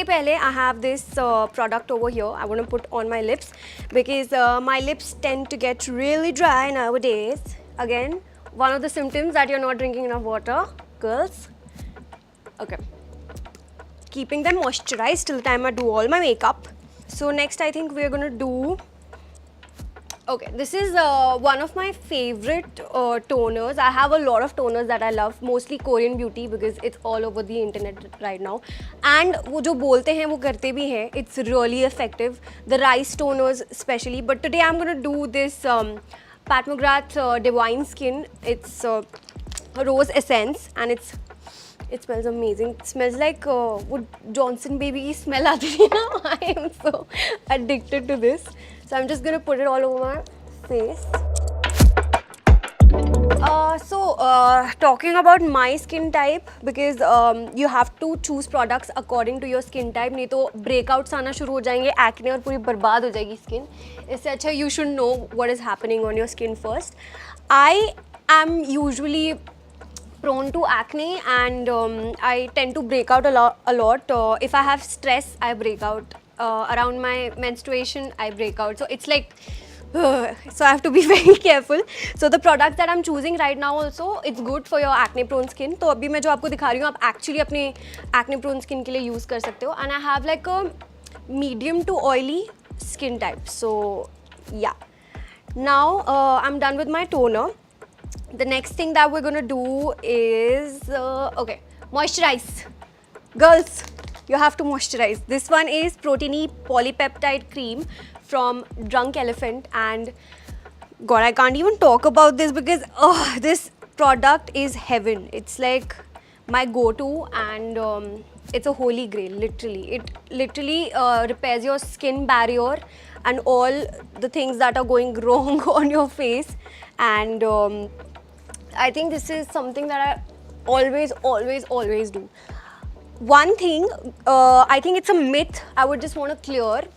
पहले I have this product over here. I want to put on my lips because my lips tend to get really dry nowadays. Again, one of the symptoms that you're not drinking enough water, girls. Okay. Keeping them moisturized till the time I do all my makeup. So next I think we're gonna do, okay, this is one of my favorite toners. I have a lot of toners that I love, mostly Korean beauty because it's all over the internet right now. And वो जो बोलते हैं वो करते भी हैं. It's really effective. The rice toners especially. But today I'm gonna do this Pat McGrath Divine Skin. It's rose essence and it smells amazing. It smells like वो Johnson baby की smell आती थी ना. I am so addicted to this. So I'm just gonna put it all over my face. Talking about my skin type, because you have to choose products according to your skin type. नहीं तो breakouts आना शुरू हो जाएंगे, acne और पूरी बर्बाद हो जाएगी skin. इससे अच्छा you should know what is happening on your skin first. I am usually prone to acne and I tend to break out a lot. If I have stress, I break out. Around my menstruation, I break out. So it's like, so I have to be very careful. So the products that I'm choosing right now also, it's good for your acne prone skin. तो अभी मैं जो आपको दिखा रही हूँ, आप actually अपने acne prone skin के लिए use कर सकते हो. And I have like a medium to oily skin type. So yeah. Now I'm done with my toner. The next thing that we're gonna do is, okay, moisturize. Girls, you have to moisturize. This one is Protein Polypeptide Cream from Drunk Elephant, and God, I can't even talk about this because this product is heaven. It's like my go-to and it's a holy grail, literally. It literally repairs your skin barrier and all the things that are going wrong on your face. And I think this is something that I always do. One thing, I think it's a myth I would just want to clear.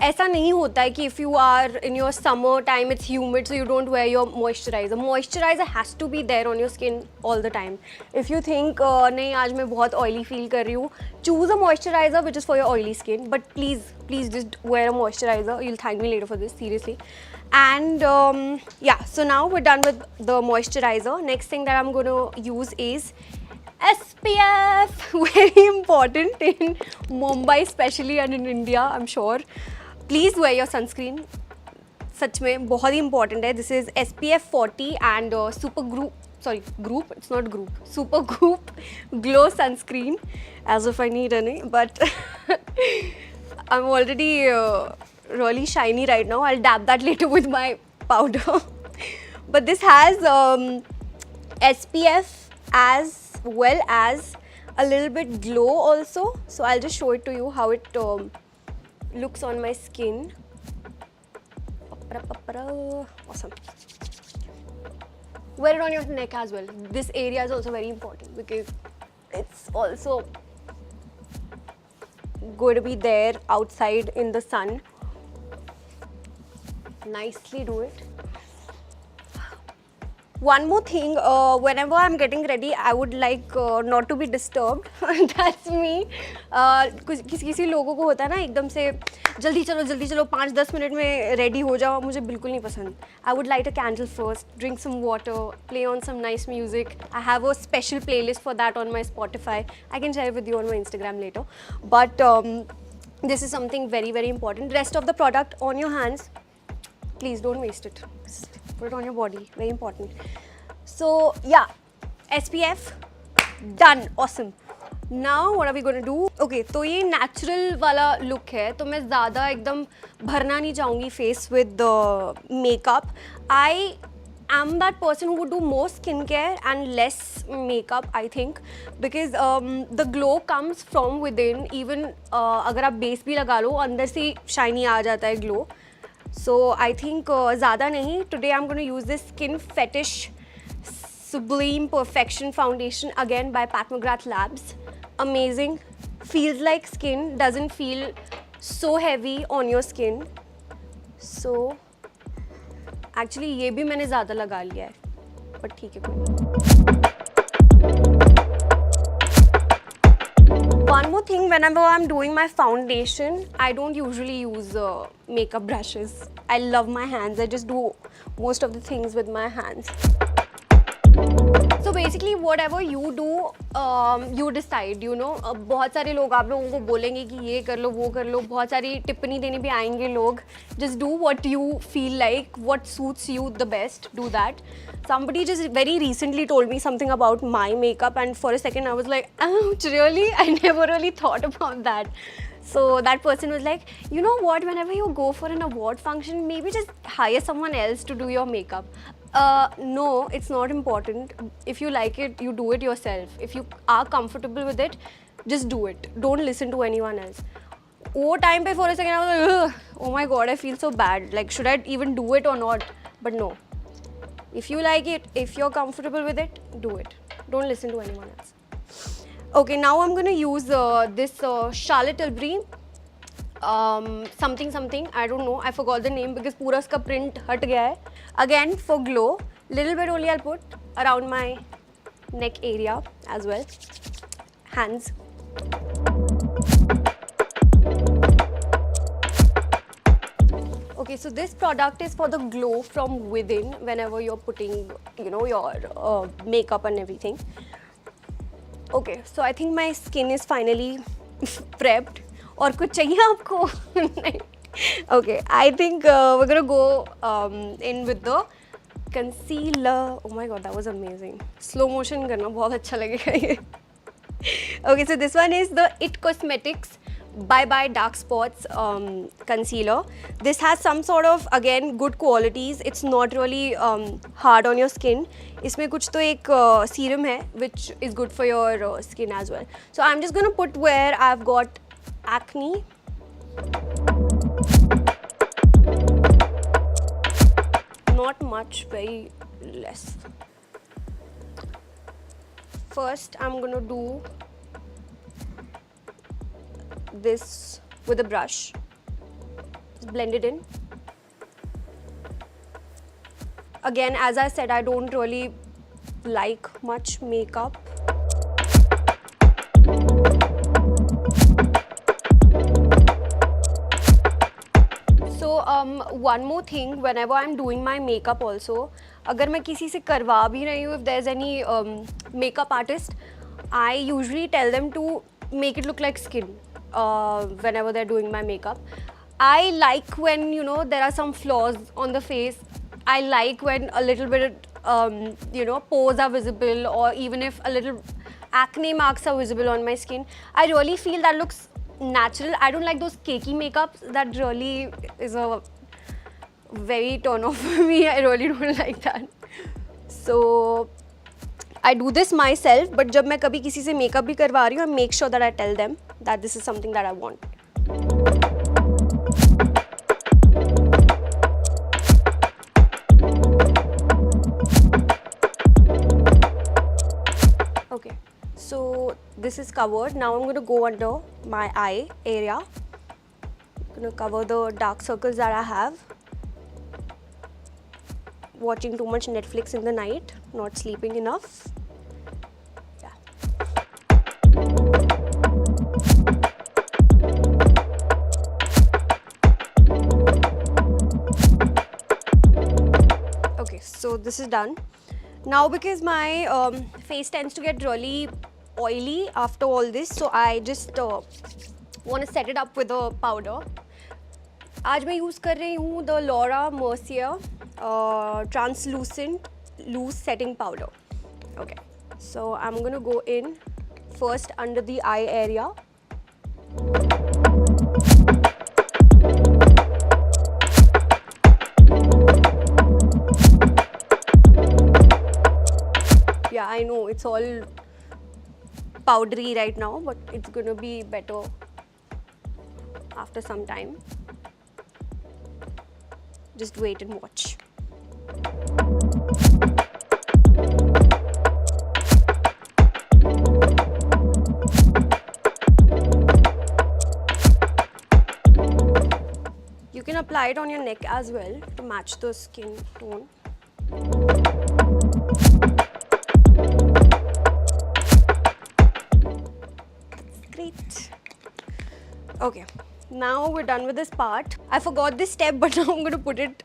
ऐसा नहीं होता है कि if you are in your summer time, it's humid, so you don't wear your moisturizer. Moisturizer has to be there on your skin all the time. If you think नहीं आज मैं बहुत oily feel कर रही हूँ, choose a moisturizer which is for your oily skin. But please just wear a moisturizer. You'll thank me later for this, seriously. And yeah, so now we're done with the moisturizer. Next thing that I'm going to use is SPF. Very important in Mumbai especially and in India, I'm sure. Please wear your sunscreen. सच में बहुत ही important है. This is SPF 40 and Super Group Glow Sunscreen. As if I need any, but I'm already really shiny right now. I'll dab that later with my powder. But this has SPF as well as a little bit glow also. So I'll just show it to you how it looks on my skin. Awesome. Wear it on your neck as well. This area is also very important because it's also going to be there outside in the sun. Nicely do it. One more thing, whenever I'm getting ready, I would like not to be disturbed. That's me. किसी लोगों को होता है ना एकदम से जल्दी चलो 5-10 मिनट में ready हो जाओ, मुझे बिल्कुल नहीं पसंद. I would light a candle first, drink some water, play on some nice music. I have a special playlist for that on my Spotify. I can share it with you on my Instagram later. But this is something very important. Rest of the product on your hands. Please don't waste it. Put it on your body. Very important. So yeah, SPF done. Awesome. Now what are we going to do? Okay, तो ये natural वाला look है, तो मैं ज़्यादा एकदम भरना नहीं चाहूँगी face with the makeup. I am that person who would do more skincare and less makeup, I think, because the glow comes from within. Even अगर आप base भी लगा लो, अंदर से shiny आ जाता है glow. So I think ज़्यादा नहीं. Today I'm going to use this Skin Fetish Sublime Perfection Foundation again by Pat McGrath Labs. Amazing. Feels like skin. Doesn't feel so heavy on your skin. So actually ये भी मैंने ज़्यादा लगा लिया है. But ठीक है कोई. one more thing, whenever I'm doing my foundation, I don't usually use makeup brushes. I love my hands. I just do most of the things with my hands. So basically whatever you do, you decide, you know. बहुत सारे लोग आप लोगों को बोलेंगे कि ये कर लो वो कर लो, बहुत सारी टिप्पणी देने भी आएंगे लोग. Just do what you feel like, what suits you the best, do that. Somebody just very recently told me something about my makeup, and for a second I was like, ouch, really? I never really thought about that. So that person was like, you know what, whenever you go for an award function, maybe just hire someone else to do your makeup. No, it's not important. If you like it, you do it yourself. If you are comfortable with it, just do it. Don't listen to anyone else. Oh, time पे for a second I was like, ugh, oh my god, I feel so bad. Like, should I even do it or not? But no. If you like it, if you're comfortable with it, do it. Don't listen to anyone else. Okay, now I'm gonna use this Charlotte Tilbury something, I don't know, I forgot the name because पूरा इसका print हट गया है. Again, for glow, little bit only I'll put around my neck area as well. Hands. Okay, so this product is for the glow from within whenever you're putting, you know, your makeup and everything. Okay, so I think my skin is finally prepped. और कुछ चाहिए आपको? नहीं. Okay, I think we're gonna go in with the concealer. Oh my god, that was amazing. Slow motion करना बहुत अच्छा लगेगा ये. Okay, so this one is the IT Cosmetics Bye Bye Dark Spots concealer. This has some sort of, again, good qualities. It's not really hard on your skin. इसमें कुछ तो एक serum है which is good for your skin as well. So I'm just gonna put where I've got acne. Not much, very less. First, I'm gonna do this with a brush. Just blend it in. Again, as I said, I don't really like much makeup. So one more thing, whenever I'm doing my makeup also, अगर मैं किसी से करवा भी रही हूँ, if there's any makeup artist, I usually tell them to make it look like skin whenever they're doing my makeup. I like when, you know, there are some flaws on the face. I like when a little bit, you know, pores are visible, or even if a little acne marks are visible on my skin. I really feel that looks natural. I don't like those cakey makeups. That really is a very turn off for me. I really don't like that. So I do this myself, but जब मैं कभी किसी से makeup भी करवा रही हूँ, I make sure that I tell them that this is something that I want. Okay, so this is covered. Now I'm going to go under my eye area. I'm going to cover the dark circles that I have. Watching too much Netflix in the night, not sleeping enough. Yeah. Okay, so this is done. Now because my face tends to get really oily after all this, so I just want to set it up with a powder. आज मैं use कर रही हूँ the Laura Mercier translucent loose setting powder. Okay, so I'm going to go in first under the eye area. Yeah, I know it's all powdery right now, but it's going to be better after some time. Just wait and watch. You can apply it on your neck as well to match the skin tone. That's great. Okay, now we're done with this part. I forgot this step, but now I'm going to put it.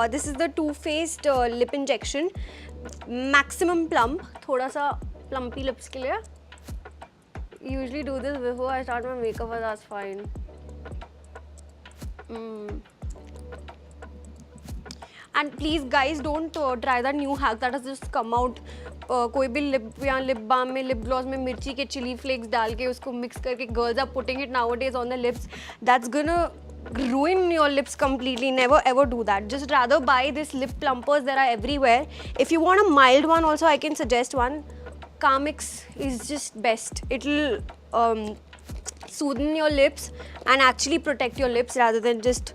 This is the Too Faced lip injection, maximum plump. थोड़ा सा plumpy lips के लिए. Usually do this before I start my makeup, but that's fine. And please guys, don't try that new hack that has just come out. कोई भी lip या lip balm में lip gloss में मिर्ची के chilli flakes डाल के उसको मिक्स करके girls are putting it nowadays on the lips. That's gonna ruin your lips completely. Never ever do that. Just rather buy this lip plumpers that are everywhere. If you want a mild one also, I can suggest one. Carmix is just best. It'll soothe your lips and actually protect your lips rather than just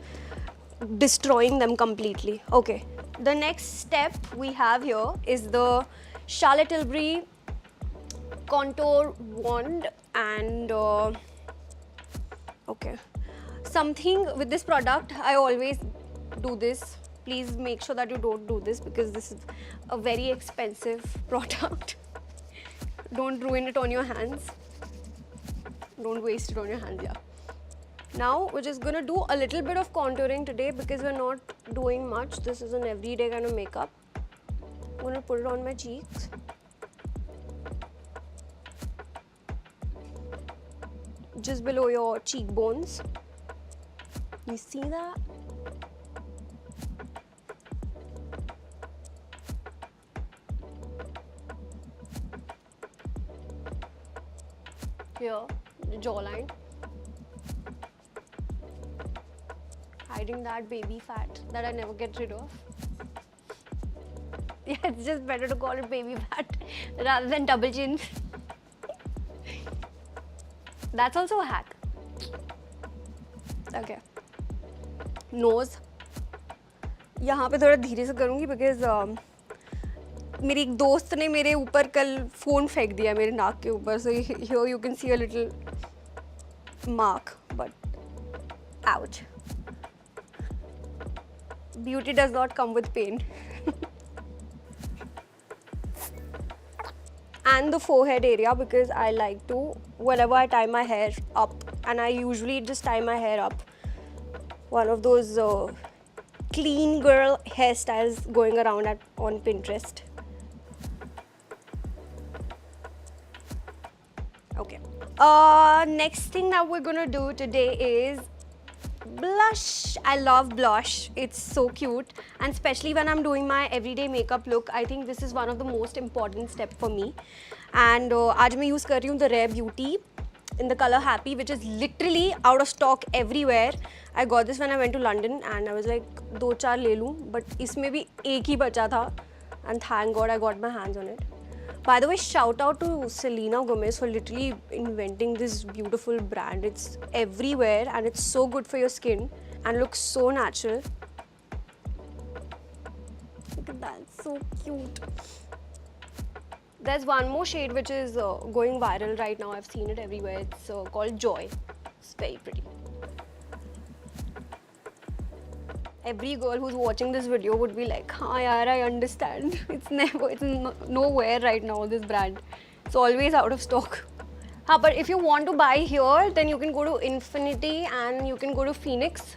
destroying them completely. Okay, the next step we have here is the Charlotte Tilbury contour wand, and okay, something with this product, I always do this. Please make sure that you don't do this because this is a very expensive product. Don't ruin it on your hands. Don't waste it on your hands, yeah. Now we're just gonna do a little bit of contouring today because we're not doing much. This is an everyday kind of makeup. I'm gonna put it on my cheeks. Just below your cheekbones. You see that? Here, the jawline. Hiding that baby fat that I never get rid of. Yeah, it's just better to call it baby fat rather than double chin. That's also a hack. Okay. Nose. यहाँ पे थोड़ा धीरे से करूँगी because मेरी एक दोस्त ने मेरे ऊपर कल फ़ोन फेंक दिया मेरे नाक के ऊपर. So here you can see a little mark, but ouch. Beauty does not come with pain. And the forehead area, because I like to, whenever I tie my hair up, and I usually just tie my hair up, one of those clean girl hairstyles going around on Pinterest. Okay. Next thing that we're gonna do today is blush. I love blush. It's so cute, and especially when I'm doing my everyday makeup look, I think this is one of the most important step for me. And आज मैं use कर रही हूँ the Rare Beauty in the color Happy, which is literally out of stock everywhere. I got this when I went to London and I was like दो चार ले लूँ, but इसमें भी एक ही बचा था, and thank God I got my hands on it. By the way, shout out to Selena Gomez for literally inventing this beautiful brand. It's everywhere and it's so good for your skin and looks so natural. Look at that, so cute. There's one more shade which is going viral right now. I've seen it everywhere. It's called Joy. It's very pretty. Every girl who's watching this video would be like, "Haan yaar, I understand. It's nowhere right now, this brand. It's always out of stock." But if you want to buy here, then you can go to Infinity and you can go to Phoenix.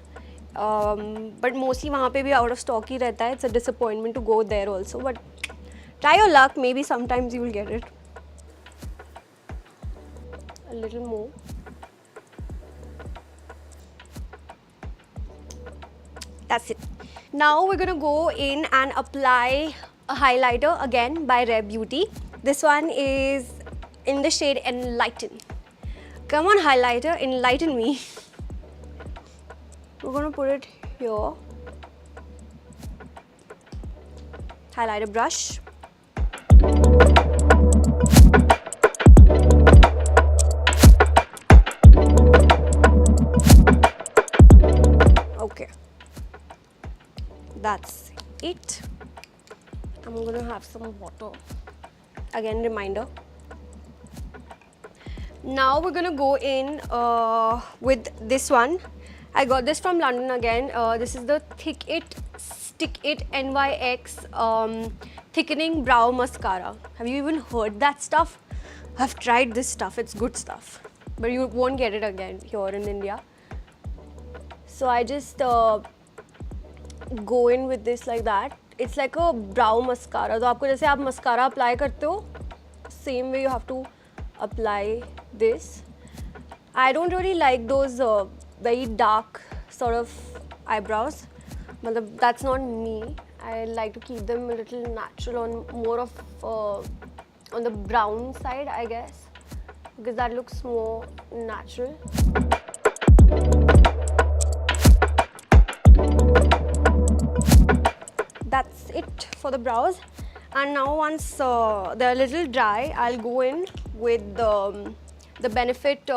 But mostly वहाँ पे भी out of stock ही रहता है. It's a disappointment to go there also. But try your luck. Maybe sometimes you will get it. A little more. That's it. Now we're gonna go in and apply a highlighter again by Rare Beauty. This one is in the shade Enlighten. Come on, highlighter, enlighten me. We're gonna put it here. Highlighter brush. Okay. That's it. I'm gonna have some water. Again, reminder. Now we're gonna go in with this one. I got this from London again. This is the Thick It Stick It NYX Thickening Brow Mascara. Have you even heard that stuff? I've tried this stuff. It's good stuff. but you won't get it again here in India. So I just go in with this like that. It's like a brow mascara. तो आपको जैसे आप mascara apply करते हो, same way you have to apply this. I don't really like those very dark sort of eyebrows. Matlab, that's not me. I like to keep them a little natural, on more of on the brown side, I guess, because that looks more natural. That's it for the brows. And now once they're a little dry, I'll go in with the Benefit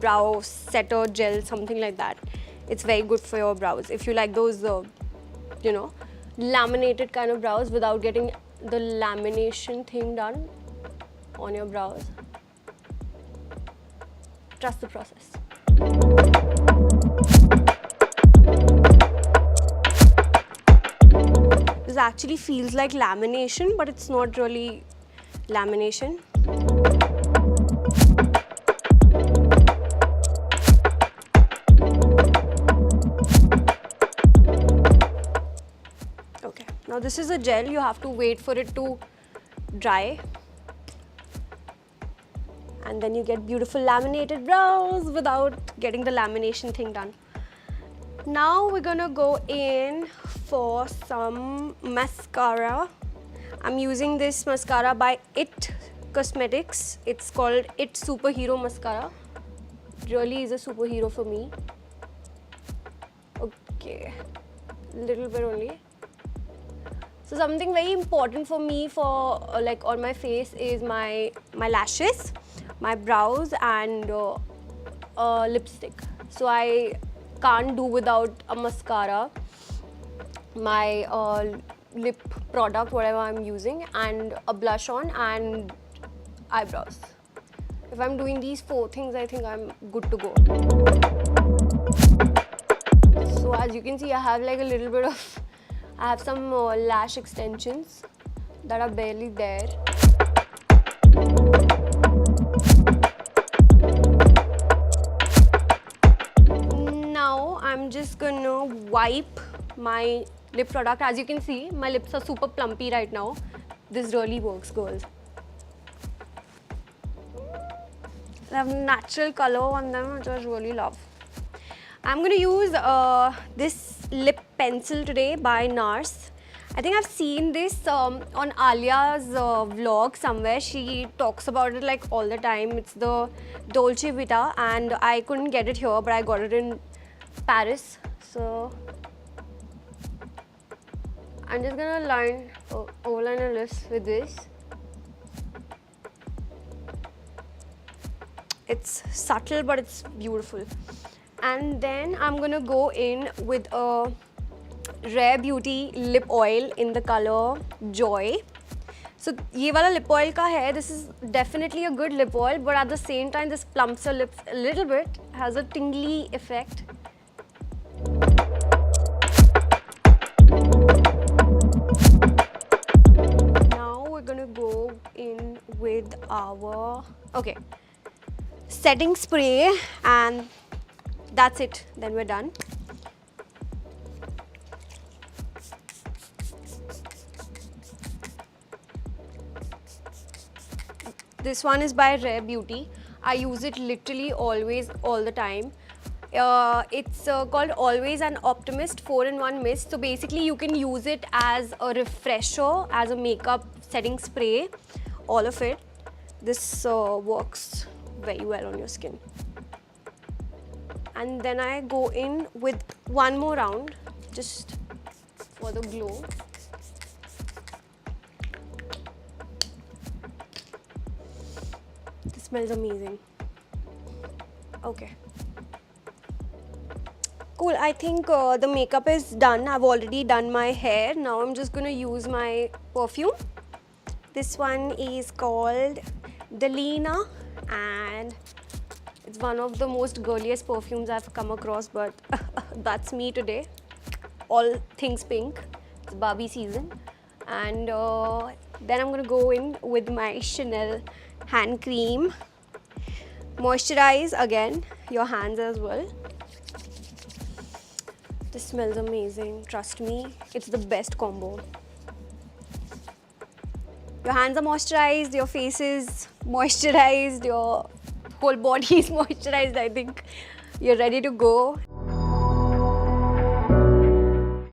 brow setter gel, something like that. It's very good for your brows. If you like those, you know, laminated kind of brows without getting the lamination thing done on your brows, trust the process. This actually feels like lamination, but it's not really lamination. Okay, now this is a gel. You have to wait for it to dry, and then you get beautiful laminated brows without getting the lamination thing done. Now we're gonna go in for some mascara. I'm using this mascara by IT Cosmetics. It's called IT Superhero Mascara. It really is a superhero for me. Okay, little bit only. So something very important for me for like on my face is my lashes, my brows, and lipstick. So I can't do without a mascara, my lip product, whatever I'm using, and a blush on, and eyebrows. If I'm doing these 4 things, I think I'm good to go. So as you can see, I have like a little bit of, I have some lash extensions that are barely there. Now I'm just gonna wipe my lip product. As you can see, my lips are super plumpy right now. This really works, girls. They have natural color on them, which I really love. I'm gonna use this lip pencil today by NARS. I think I've seen this on Alia's vlog somewhere. She talks about it like all the time. It's the Dolce Vita, and I couldn't get it here, but I got it in Paris. So I'm just gonna overline her lips with this. It's subtle, but it's beautiful. And then I'm gonna go in with a Rare Beauty lip oil in the color Joy. So ये वाला lip oil का है. This is definitely a good lip oil, but at the same time, this plumps your lips a little bit, has a tingly effect. Now we're gonna go in with our setting spray, and that's it. Then we're done. This one is by Rare Beauty. I use it literally always, all the time. It's called Always an Optimist 4-in-1 Mist. So basically you can use it as a refresher, as a makeup setting spray, all of it. This works very well on your skin. And then I go in with one more round, just for the glow. This smells amazing. Okay. Cool, I think the makeup is done. I've already done my hair. Now I'm just gonna use my perfume. This one is called Delina, and it's one of the most girliest perfumes I've come across, but that's me today. All things pink. It's Barbie season. And then I'm gonna go in with my Chanel hand cream. Moisturize again your hands as well. This smells amazing, trust me, it's the best combo. Your hands are moisturized, your face is moisturized, your whole body is moisturized. I think you're ready to go.